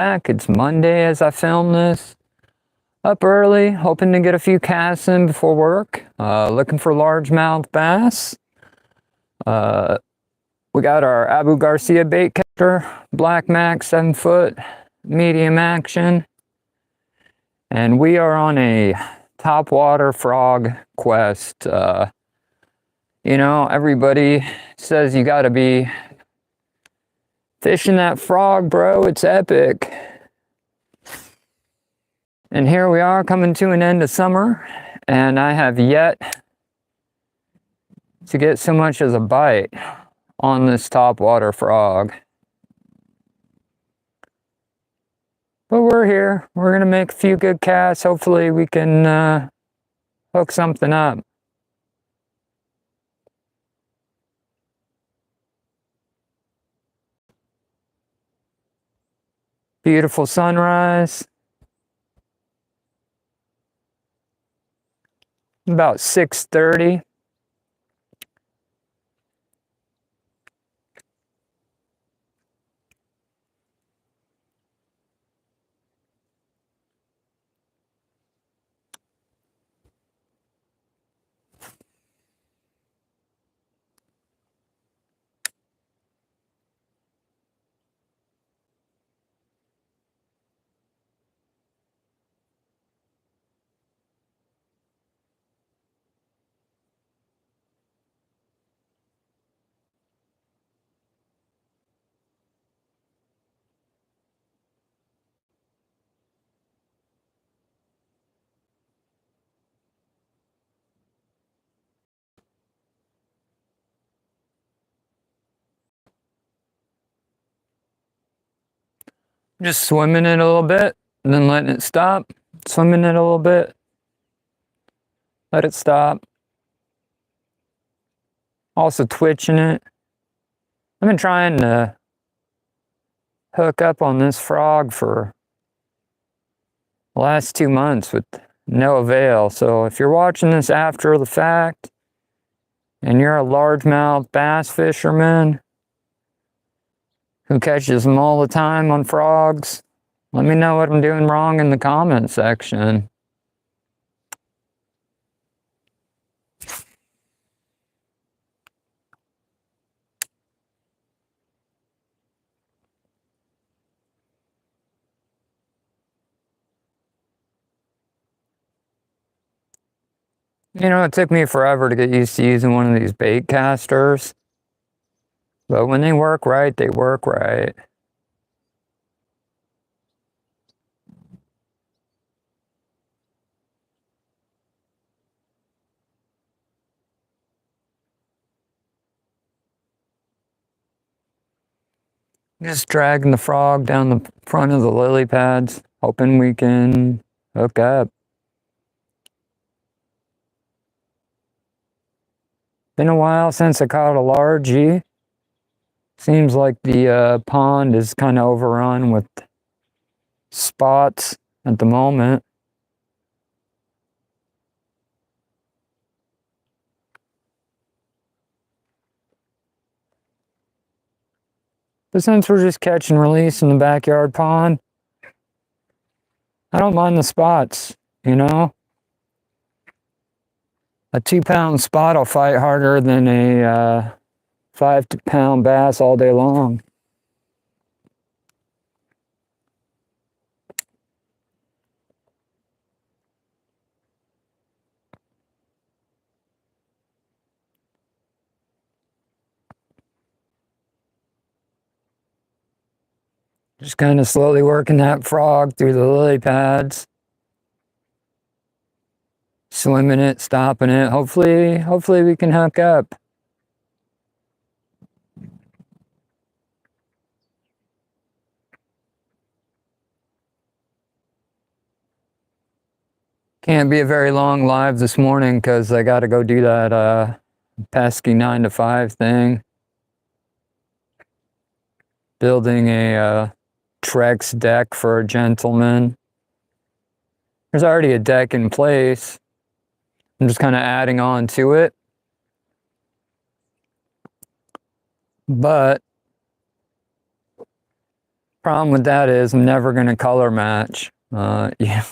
back. It's Monday as I film this. Up early, hoping to get a few casts in before work. Looking for largemouth bass. We got our Abu Garcia bait catcher, Black Max 7-foot, medium action. And we are on a topwater frog quest. You know, everybody says you gotta be fishing that frog, bro. It's epic. And here we are coming to an end of summer, and I have yet to get so much as a bite on this topwater frog. But we're here. We're gonna make a few good casts. Hopefully we can hook something up. Beautiful sunrise. About 6:30. Just swimming it a little bit, and then letting it stop. Swimming it a little bit. Let it stop. Also twitching it. I've been trying to hook up on this frog for the last 2 months with no avail. So if you're watching this after the fact and you're a largemouth bass fisherman who catches them all the time on frogs, let me know what I'm doing wrong in the comment section. You know, it took me forever to get used to using one of these bait casters. But when they work right, they work right. Just dragging the frog down the front of the lily pads, hoping we can hook up. Been a while since I caught a largie. Seems like the pond is kind of overrun with spots at the moment. But since we're just catch and release in the backyard pond, I don't mind the spots, you know? A 2-pound spot will fight harder than a 5-pound bass all day long. Just kind of slowly working that frog through the lily pads. Swimming it, stopping it. Hopefully we can hook up. Can't be a very long live this morning because I got to go do that pesky 9 to 5 thing. Building a Trex deck for a gentleman. There's already a deck in place. I'm just kind of adding on to it. But Problem with that is I'm never going to color match. Yeah.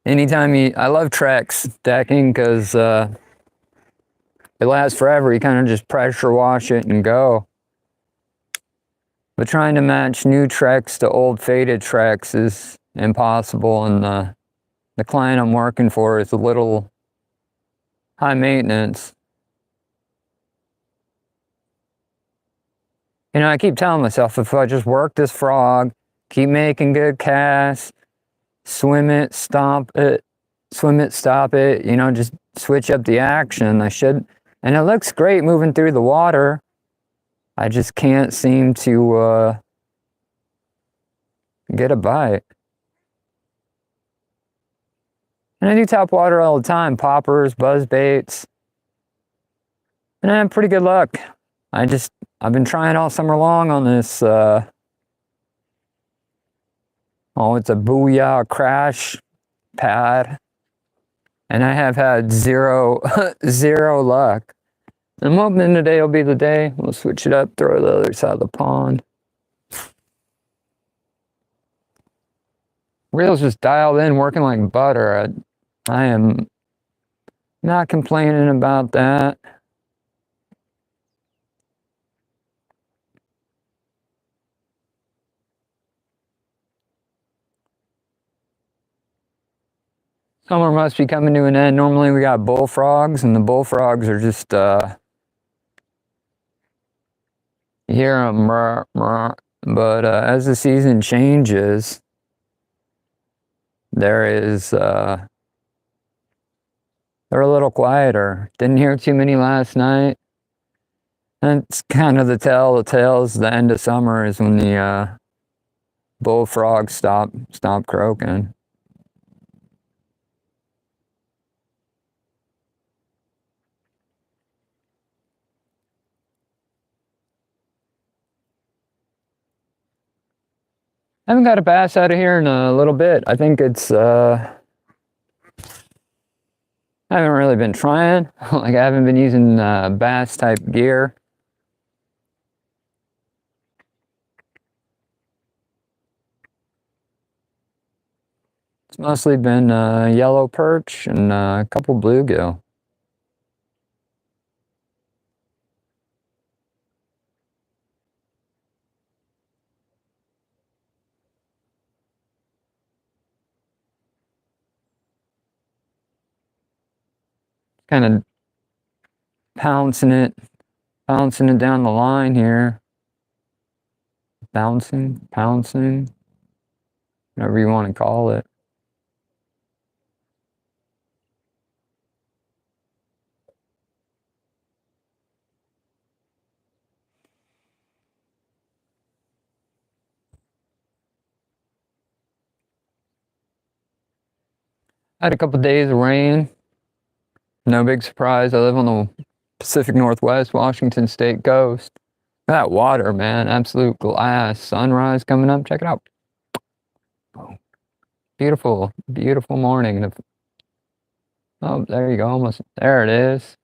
Anytime I love Trex decking because it lasts forever. You kind of just pressure wash it and go. But trying to match new Trex to old faded Trex is impossible, and the client I'm working for is a little high maintenance. You know, I keep telling myself if I just work this frog, keep making good casts, swim it, stop it, swim it, stop it, you know, just switch up the action. I should, and it looks great moving through the water. I just can't seem to get a bite. And I do top water all the time, poppers, buzz baits, and I have pretty good luck. I've been trying all summer long on this, oh, it's a Booyah Crash pad, and I have had zero, zero luck. I'm hoping today will be the day. We'll switch it up, throw it to the other side of the pond. Reel's just dialed in, working like butter. I am not complaining about that. Summer must be coming to an end. Normally we got bullfrogs, and the bullfrogs are just, you hear them, but as the season changes, they're a little quieter. Didn't hear too many last night. That's kind of the tale is the end of summer is when the bullfrogs stop croaking. I haven't got a bass out of here in a little bit. I think it's I haven't really been trying. Like I haven't been using bass type gear. It's mostly been yellow perch and a couple bluegill. Kind of pouncing it down the line here. Pouncing, whatever you want to call it. I had a couple days of rain. No big surprise. I live on the Pacific Northwest, Washington State coast. That water, man, absolute glass. Sunrise coming up. Check it out. Beautiful, beautiful morning. Oh, there you go. Almost there it is.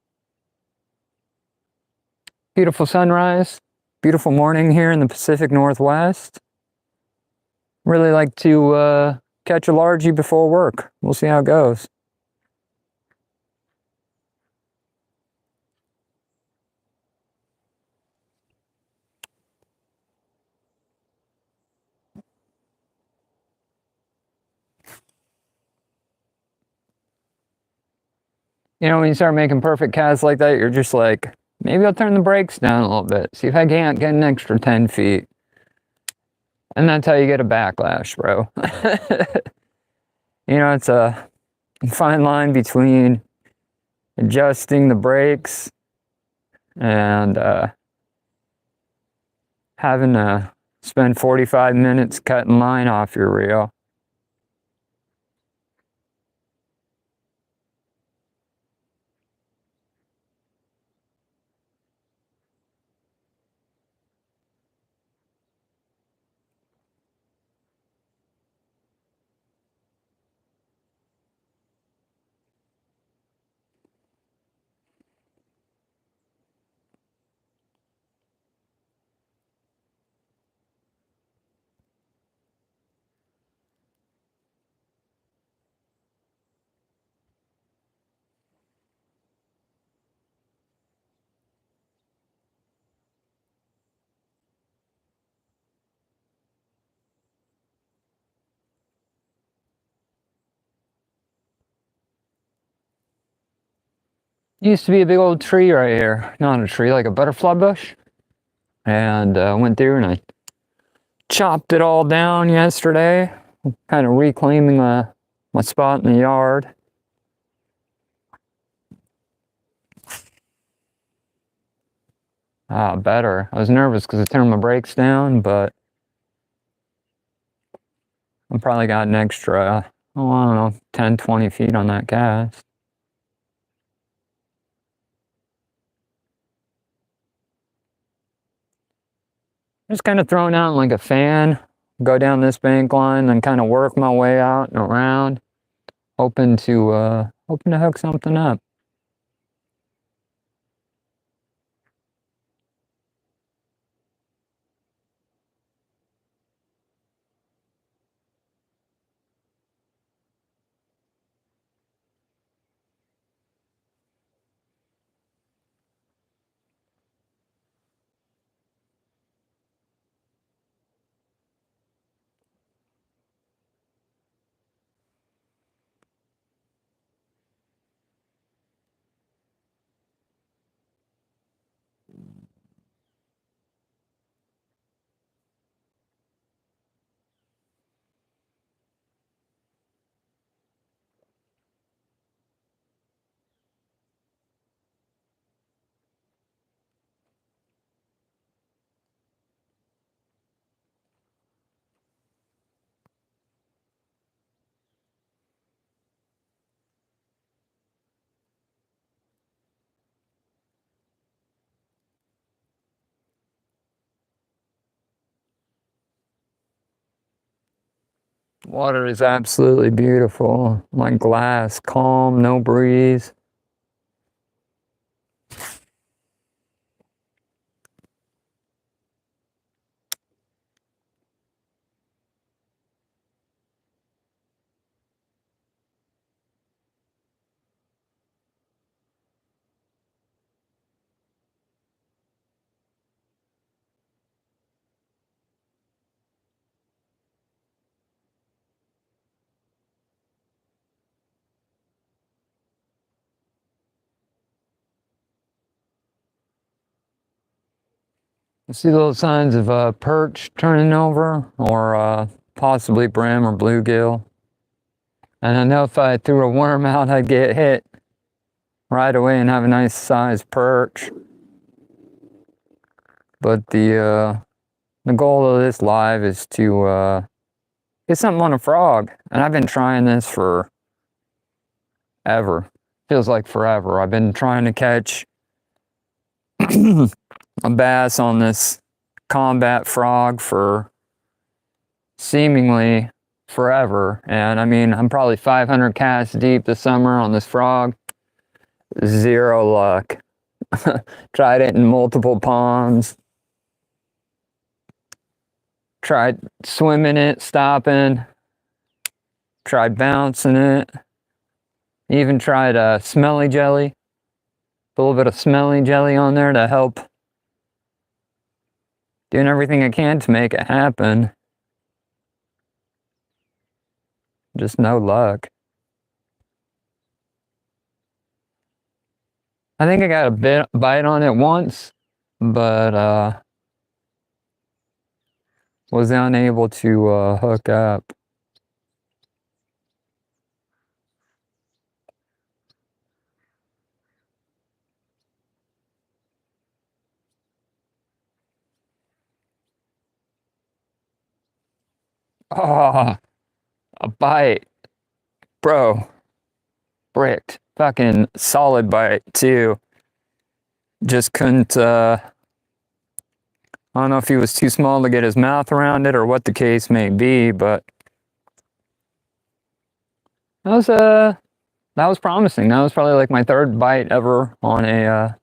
Beautiful sunrise. Beautiful morning here in the Pacific Northwest. Really like to catch a largie before work. We'll see how it goes. You know, when you start making perfect casts like that, you're just like, maybe I'll turn the brakes down a little bit. See if I can't get an extra 10 feet. And that's how you get a backlash, bro. You know, it's a fine line between adjusting the brakes and having to spend 45 minutes cutting line off your reel. Used to be a big old tree right here. Not a tree, like a butterfly bush. And went through and I chopped it all down yesterday. Kind of reclaiming my spot in the yard. Better. I was nervous because I turned my brakes down, but I probably got an extra, oh, I don't know, 10, 20 feet on that gas. Just kind of throwing out like a fan, go down this bank line, then kind of work my way out and around, hoping to hook something up. Water is absolutely beautiful, like glass, calm, no breeze. I see little signs of perch turning over, or possibly brim or bluegill. And I know if I threw a worm out, I'd get hit right away and have a nice sized perch. But the goal of this live is to get something on a frog. And I've been trying this for ever. Feels like forever. I've been trying to catch a bass on this combat frog for seemingly forever. And I mean, I'm probably 500 casts deep this summer on this frog. Zero luck. Tried it in multiple ponds. Tried swimming it, stopping. Tried bouncing it. Even tried smelly jelly. A little bit of smelly jelly on there to help. Doing everything I can to make it happen. Just no luck. I think I got a bite on it once, but was unable to hook up. Oh, a bite. Bro, bricked. Fucking solid bite, too. Just couldn't, I don't know if he was too small to get his mouth around it or what the case may be, but that was promising. That was probably like my third bite ever on a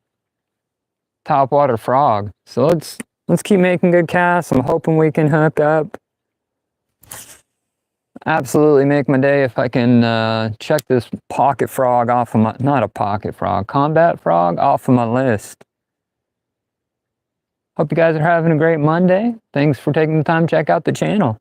topwater frog. So let's keep making good casts. I'm hoping we can hook up. Absolutely make my day if I can check this pocket frog off of my, not a pocket frog, combat frog off of my list. Hope you guys are having a great Monday. Thanks for taking the time to check out the channel.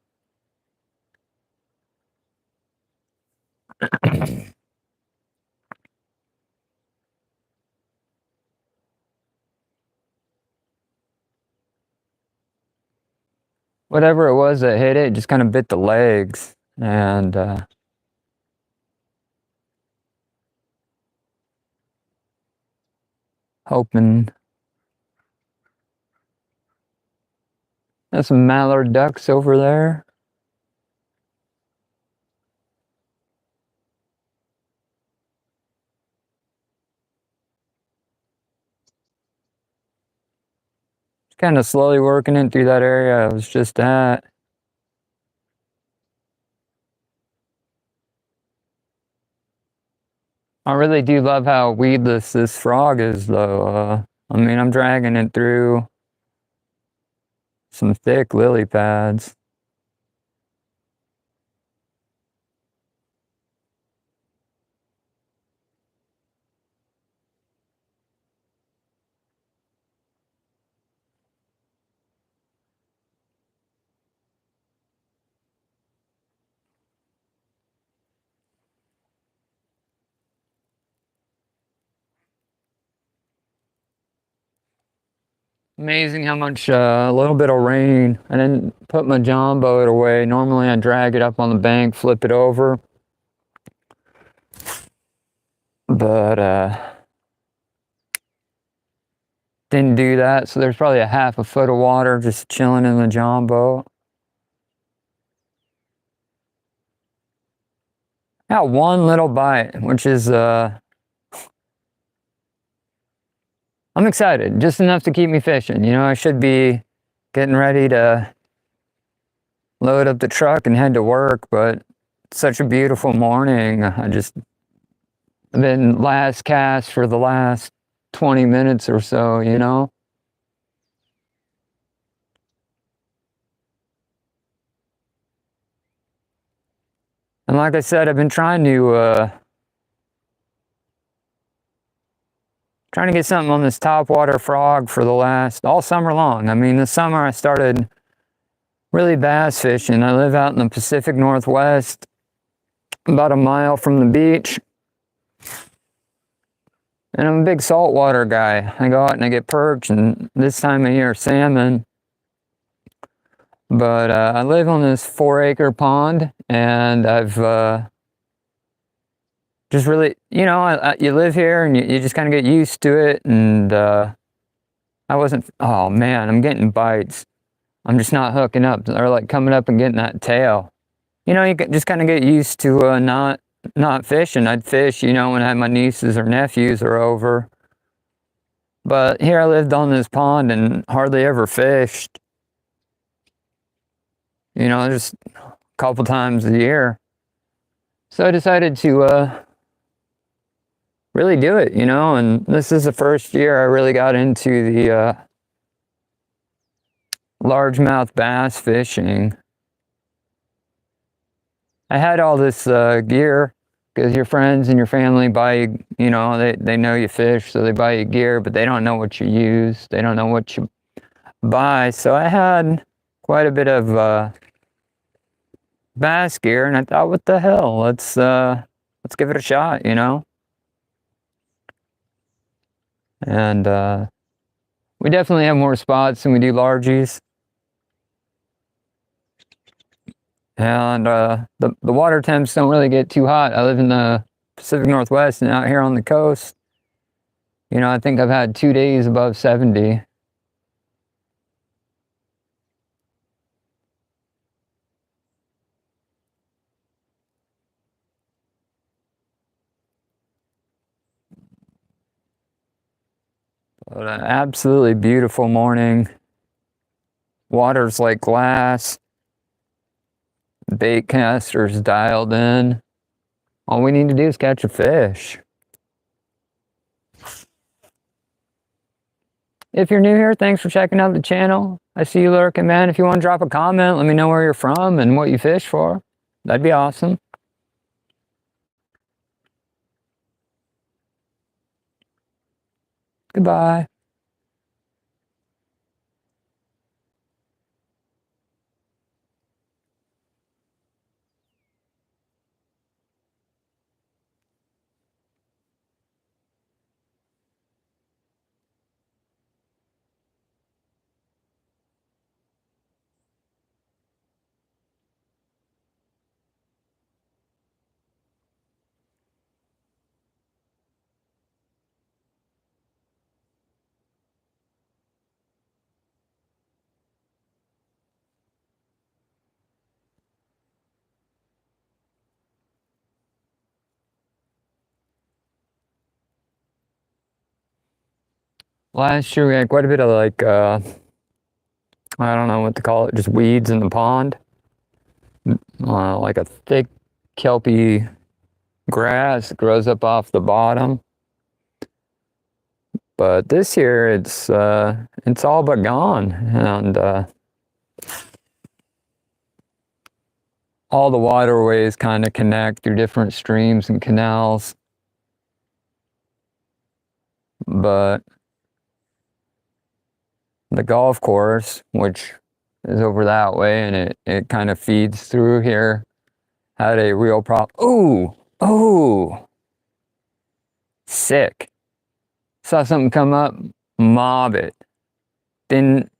whatever it was that hit it just kind of bit the legs, and hoping. There's some mallard ducks over there. Just kind of slowly working in through that area I was just at. I really do love how weedless this frog is, though. I mean, I'm dragging it through some thick lily pads. Amazing how much, a little bit of rain. I didn't put my john boat away. Normally I drag it up on the bank, flip it over. But, didn't do that, so there's probably a half a foot of water just chilling in the john boat. Got one little bite, which is, I'm excited, just enough to keep me fishing. You know, I should be getting ready to load up the truck and head to work, but it's such a beautiful morning. I've been last cast for the last 20 minutes or so, you know? And like I said, I've been trying to get something on this topwater frog for the all summer long. I mean, this summer I started really bass fishing. I live out in the Pacific Northwest, about a mile from the beach. And I'm a big saltwater guy. I go out and I get perch, and this time of year, salmon. But I live on this 4-acre pond, and I've just really, you know, you live here and you just kind of get used to it. And oh man, I'm getting bites. I'm just not hooking up. They're like coming up and getting that tail. You know, you just kind of get used to not fishing. I'd fish, you know, when I had my nieces or nephews are over. But here I lived on this pond and hardly ever fished. You know, just a couple times a year. So I decided to really do it, you know, and this is the first year I really got into the largemouth bass fishing. I had all this gear because your friends and your family buy you, you know, they know you fish, so they buy you gear, but they don't know what you use. They don't know what you buy. So I had quite a bit of bass gear, and I thought, what the hell? Let's give it a shot, you know. And we definitely have more spots than we do largies. And the water temps don't really get too hot. I live in the Pacific Northwest, and out here on the coast, you know, I think I've had 2 days above 70. But an absolutely beautiful morning. Water's like glass. Bait caster's dialed in. All we need to do is catch a fish. If you're new here, thanks for checking out the channel. I see you lurking, man. If you want to drop a comment, let me know where you're from and what you fish for. That'd be awesome. Goodbye. Last year we had quite a bit of like, I don't know what to call it, just weeds in the pond. Like a thick, kelpy grass that grows up off the bottom. But this year it's all but gone, and all the waterways kind of connect through different streams and canals. But the golf course, which is over that way, and it kind of feeds through here, had a real problem. Ooh, sick. Saw something come up, mob it. Didn't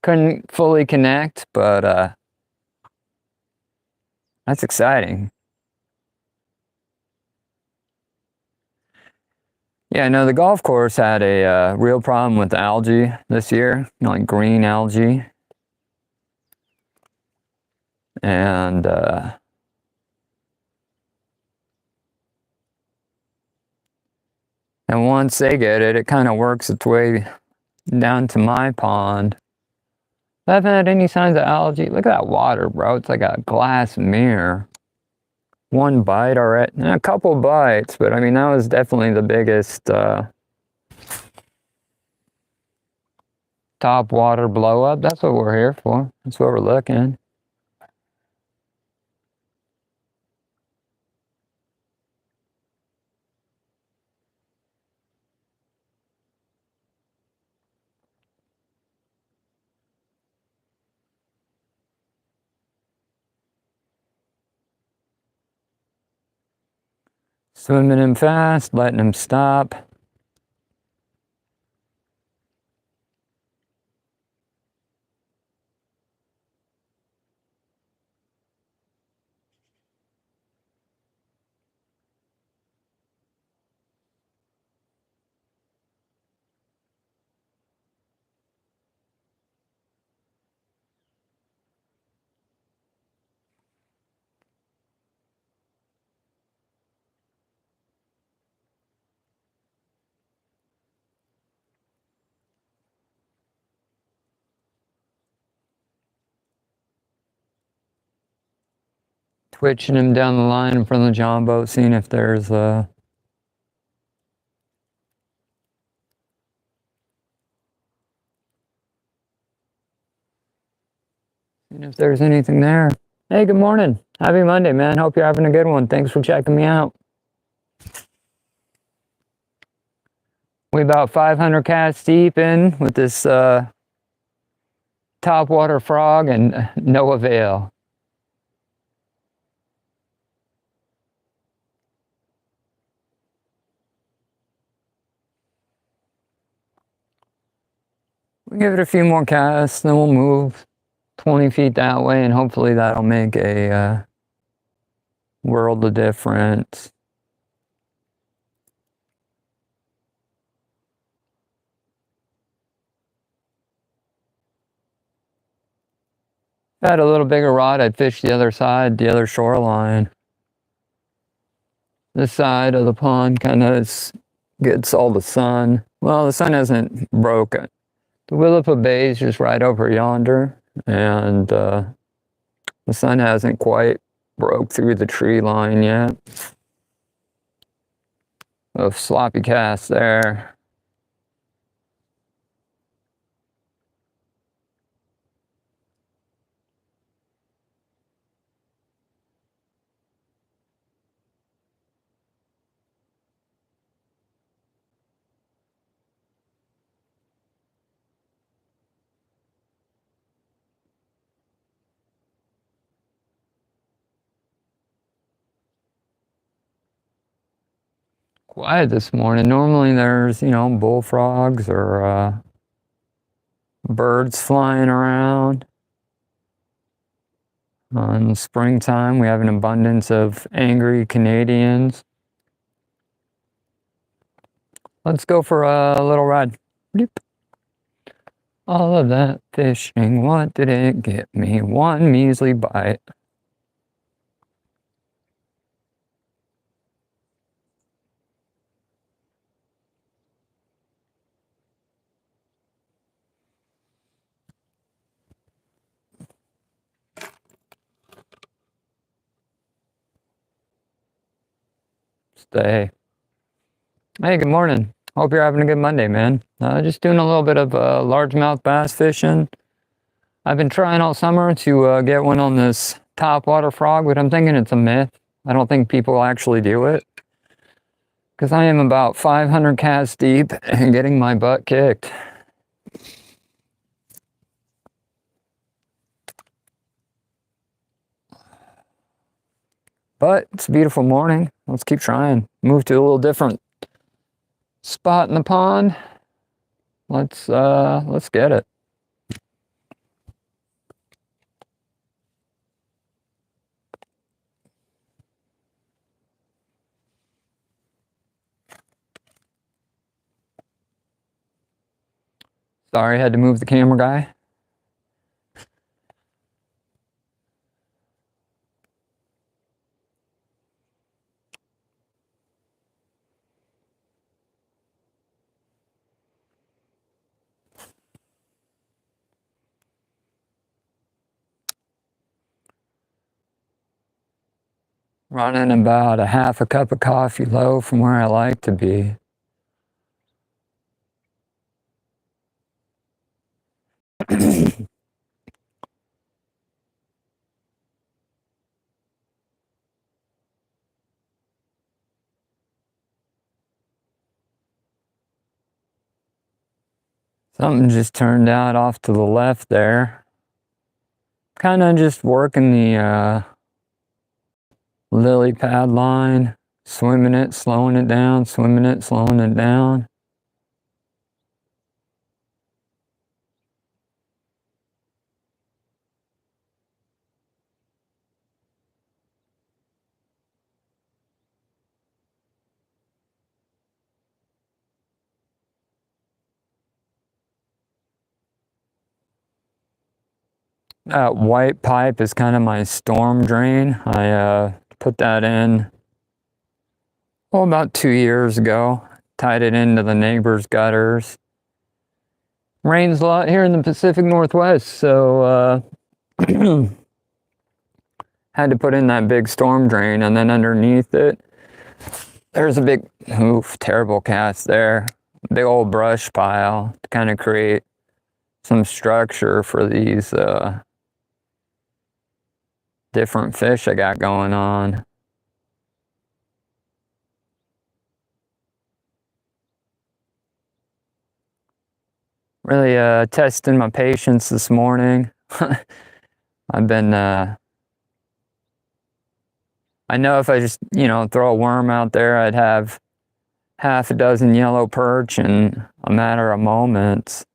couldn't fully connect, but that's exciting. Yeah, no, the golf course had a real problem with algae this year, like green algae. And once they get it, it kind of works its way down to my pond. I haven't had any signs of algae. Look at that water, bro. It's like a glass mirror. One bite already, a couple bites, but I mean, that was definitely the biggest top water blow up. That's what we're here for. That's what we're looking. Swimming him fast, letting him stop. Twitching him down the line in front of the john boat, seeing if there's anything there. Hey, good morning. Happy Monday, man. Hope you're having a good one. Thanks for checking me out. We about 500 casts deep in with this topwater frog, and no avail. We'll give it a few more casts, then we'll move 20 feet that way, and hopefully that'll make a world of difference. If I had a little bigger rod, I'd fish the other side, the other shoreline. This side of the pond kind of gets all the sun. Well, the sun hasn't broken. The Willapa Bay is just right over yonder, and the sun hasn't quite broke through the tree line yet. A sloppy cast there. Quiet this morning. Normally there's, bullfrogs or birds flying around. In springtime, we have an abundance of angry Canadians. Let's go for a little ride. Bloop. All of that fishing, what did it get me? One measly bite. Namaste. Hey, good morning. Hope you're having a good Monday, man. Just doing a little bit of largemouth bass fishing. I've been trying all summer to get one on this topwater frog, but I'm thinking it's a myth. I don't think people actually do it. Because I am about 500 casts deep and getting my butt kicked. But it's a beautiful morning. Let's keep trying. Move to a little different spot in the pond. Let's get it. Sorry, I had to move the camera guy. Running about a half a cup of coffee low from where I like to be. Something just turned out off to the left there. Kind of just working the lily pad line, swimming it, slowing it down, swimming it, slowing it down. That white pipe is kind of my storm drain. I put that in, well, about 2 years ago. Tied it into the neighbor's gutters. Rains a lot here in the Pacific Northwest, so had to put in that big storm drain, and then underneath it, there's a big, terrible cast there. Big old brush pile to kind of create some structure for these different fish I got going on. Really testing my patience this morning. I've been, I know if I just, throw a worm out there, I'd have half a dozen yellow perch in a matter of moments.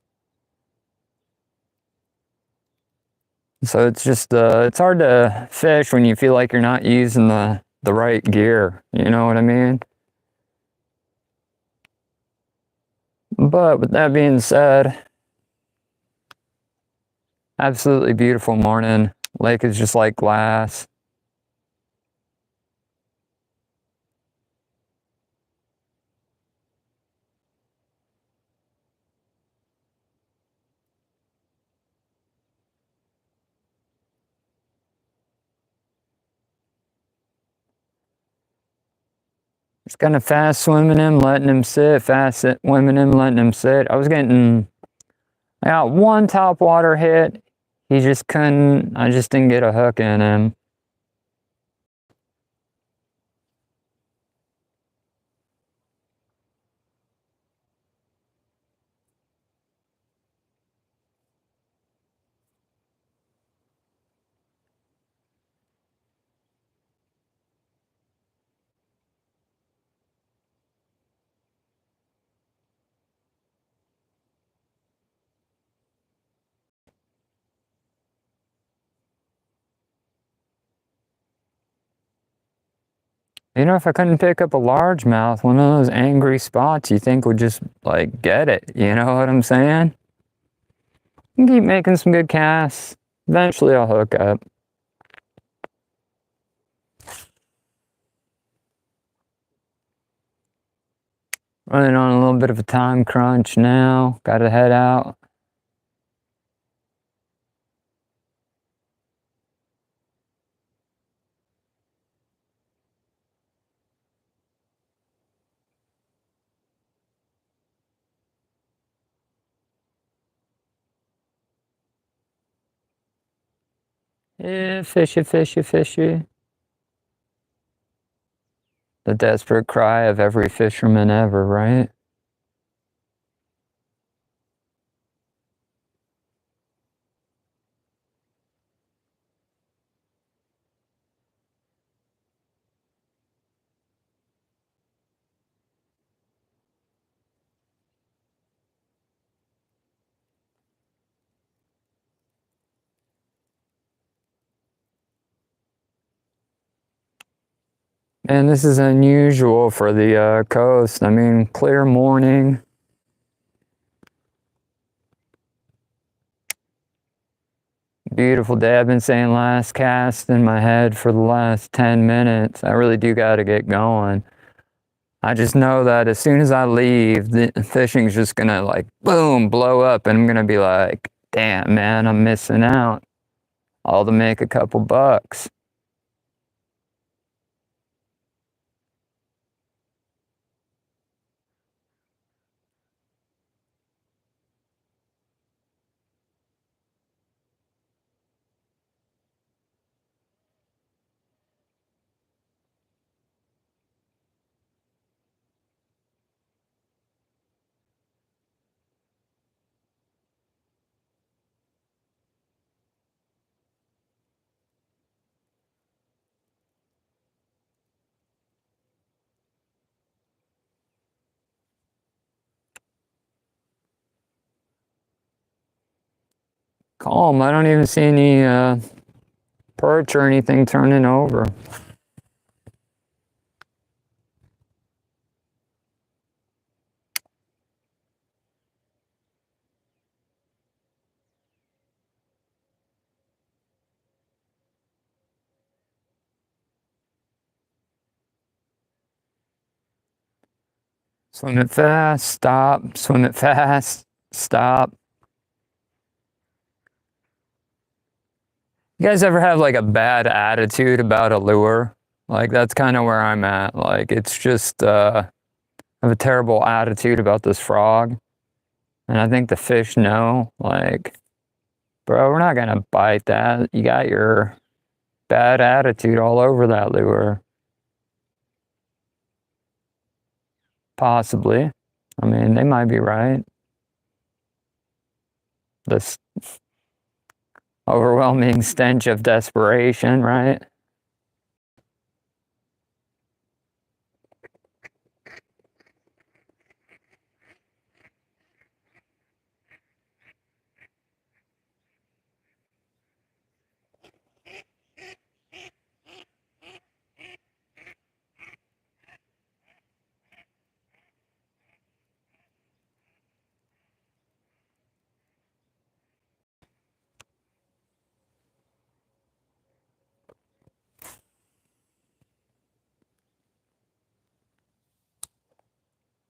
So it's just, it's hard to fish when you feel like you're not using the right gear, you know what I mean? But with that being said, absolutely beautiful morning. Lake is just like glass. Just kind of fast swimming him, letting him sit, fast swimming him, letting him sit. I got one top water hit. I just didn't get a hook in him. If I couldn't pick up a largemouth, one of those angry spots you think would just, like, get it. You know what I'm saying? Keep making some good casts. Eventually I'll hook up. Running on a little bit of a time crunch now. Gotta head out. Yeah, fishy, fishy, fishy. The desperate cry of every fisherman ever, right? And this is unusual for the coast. I mean, clear morning. Beautiful day. I've been saying last cast in my head for the last 10 minutes. I really do got to get going. I just know that as soon as I leave, the fishing's just gonna like boom, blow up, and I'm gonna be like, damn, man, I'm missing out. All to make a couple bucks. Calm. I don't even see any perch or anything turning over. Swim it fast, stop. Swim it fast, stop. You guys ever have like a bad attitude about a lure? Like that's kind of where I'm at. Like it's just I have a terrible attitude about this frog. And I think the fish know, like, bro, we're not gonna bite that. You got your bad attitude all over that lure. Possibly. I mean, they might be right. This overwhelming stench of desperation, right?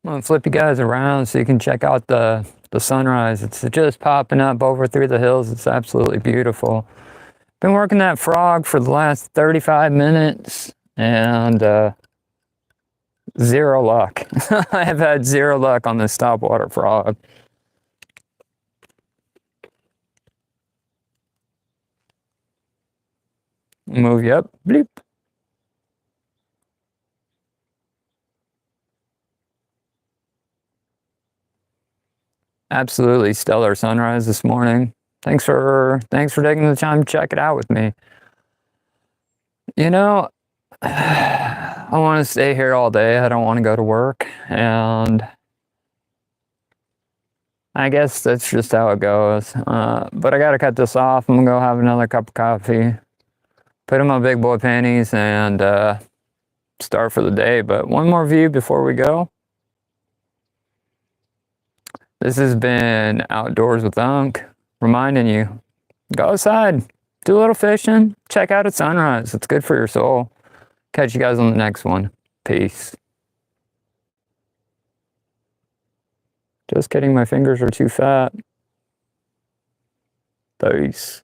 I'm gonna flip you guys around so you can check out the sunrise. It's just popping up over through the hills. It's absolutely beautiful. Been working that frog for the last 35 minutes and zero luck. I have had zero luck on this topwater frog. Move you up, bleep. Absolutely stellar sunrise this morning. Thanks for taking the time to check it out with me. You know, I want to stay here all day. I don't want to go to work, and I guess that's just how it goes. But I gotta cut this off. I'm gonna go have another cup of coffee, put in my big boy panties, and start for the day. But one more view before we go. This has been Outdoors with Unc, reminding you, go outside, do a little fishing, check out a sunrise. It's good for your soul. Catch you guys on the next one. Peace. Just kidding, my fingers are too fat. Peace.